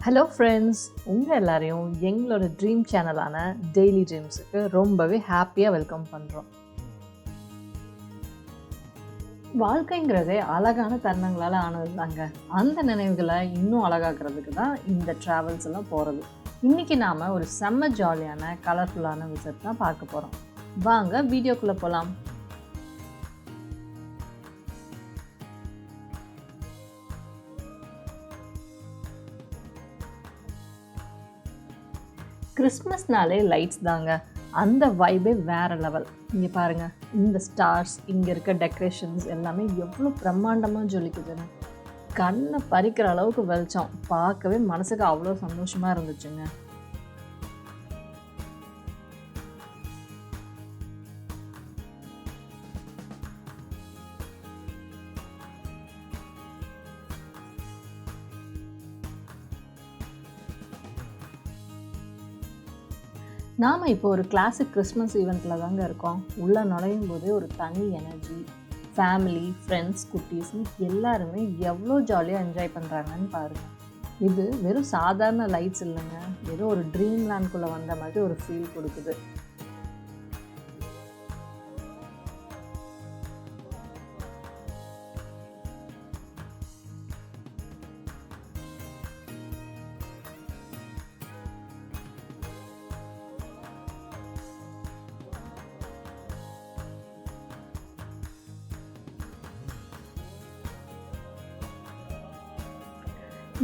Hello friends, உங்கள் எல்லாரையும் எங்களோட ட்ரீம் சேனலான டெய்லி ட்ரீம்ஸுக்கு ரொம்பவே ஹாப்பியாக வெல்கம் பண்ணுறோம். வாழ்க்கைங்கிறதே அழகான தருணங்களால் ஆனது தாங்க. அந்த நினைவுகளை இன்னும் அழகாக்குறதுக்கு தான் இந்த ட்ராவல்ஸ் எல்லாம் போகிறது. இன்றைக்கி நாம் ஒரு செம்ம ஜாலியான கலர்ஃபுல்லான விசிட் தான் பார்க்க போகிறோம். வாங்க வீடியோக்குள்ளே போகலாம். கிறிஸ்மஸ்னாலே லைட்ஸ் தாங்க. அந்த வைபே வேறு லெவல். இங்கே பாருங்கள், இந்த ஸ்டார்ஸ், இங்கே இருக்க டெக்கரேஷன்ஸ் எல்லாமே எவ்வளோ பிரம்மாண்டமாக ஜொலிக்குதுன்னு. கண்ணை பறிக்கிற அளவுக்கு வெளிச்சம். பார்க்கவே மனசுக்கு அவ்வளோ சந்தோஷமாக இருந்துச்சுங்க. நாம் இப்போ ஒரு கிளாசிக் கிறிஸ்மஸ் ஈவெண்ட்டில் தாங்க இருக்கோம். உள்ளே நுழையும் போதே ஒரு தனி எனர்ஜி. ஃபேமிலி, ஃப்ரெண்ட்ஸ், குட்டீஸ்னு எல்லாருமே எவ்வளோ ஜாலியாக என்ஜாய் பண்ணுறாங்கன்னு பாருங்கள். இது வெறும் சாதாரண லைட்ஸ் இல்லைங்க, ஏதோ ஒரு ட்ரீம் லேண்ட்குள்ளே வந்த மாதிரி ஒரு ஃபீல் கொடுக்குது.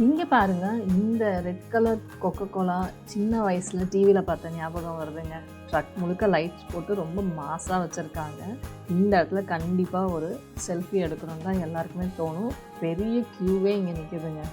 இங்கே பாருங்கள், இந்த ரெட் கலர் கொக்கோ கோலா சின்ன வயசில் டிவியில் பார்த்த ஞாபகம் வருதுங்க. ட்ரக் முழுக்க லைட்ஸ் போட்டு ரொம்ப மாஸாக வச்சுருக்காங்க. இந்த இடத்துல கண்டிப்பாக ஒரு செல்ஃபி எடுக்கணும்னு தான் எல்லாருக்குமே தோணும். பெரிய க்யூவே இங்கே நிற்குதுங்க.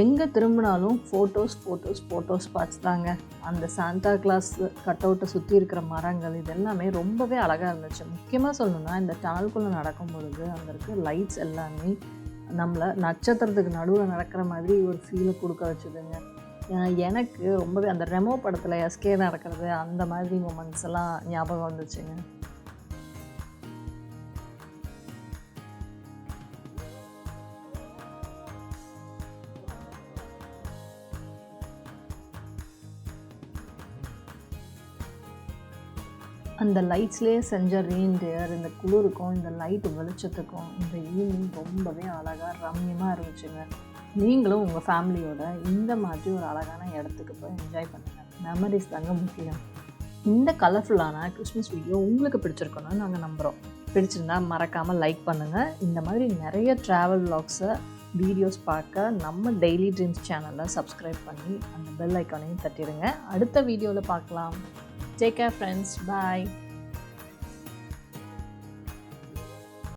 எங்கே திரும்பினாலும் ஃபோட்டோஸ் பார்ட்ஸ் தாங்க. அந்த சாண்டா கிளாஸ் கட் அவுட்டை சுற்றி இருக்கிற மரங்கள் இதெல்லாமே ரொம்பவே அழகாக இருந்துச்சு. முக்கியமாக சொல்லணுன்னா, இந்த டனலுக்குள்ளே நடக்கும் பொழுது அங்கே இருக்க லைட்ஸ் எல்லாமே நம்மளை நட்சத்திரத்துக்கு நடுவில் நடக்கிற மாதிரி ஒரு ஃபீலை கொடுக்க வச்சுதுங்க. எனக்கு ரொம்பவே அந்த ரெமோ படத்தில் எஸ்கே நடக்கிறது அந்த மாதிரி மொமெண்ட்ஸ் எல்லாம் ஞாபகம் வந்துச்சுங்க. அந்த லைட்ஸ்லேயே செஞ்ச ரெயின்டியர், இந்த குளிருக்கும் இந்த லைட் வெளிச்சத்துக்கும் இந்த ஈவினிங் ரொம்பவே அழகாக ரம்யமாக இருந்துச்சுங்க. நீங்களும் உங்கள் ஃபேமிலியோட இந்த மாதிரி ஒரு அழகான இடத்துக்கு போய் என்ஜாய் பண்ணுங்கள். மெமரிஸ் தாங்க முக்கியம். இந்த கலர்ஃபுல்லான கிறிஸ்மஸ் வீடியோ உங்களுக்கு பிடிச்சிருக்கணும்னு நாங்கள் நம்புகிறோம். பிடிச்சிருந்தா மறக்காமல் லைக் பண்ணுங்கள். இந்த மாதிரி நிறைய ட்ராவல் விலாக்ஸை வீடியோஸ் பார்க்க நம்ம டெய்லி ட்ரீம்ஸ் சேனலை சப்ஸ்கிரைப் பண்ணி அந்த பெல் ஐக்கானையும் தட்டிடுங்க. அடுத்த வீடியோவில் பார்க்கலாம். Take care friends. Bye.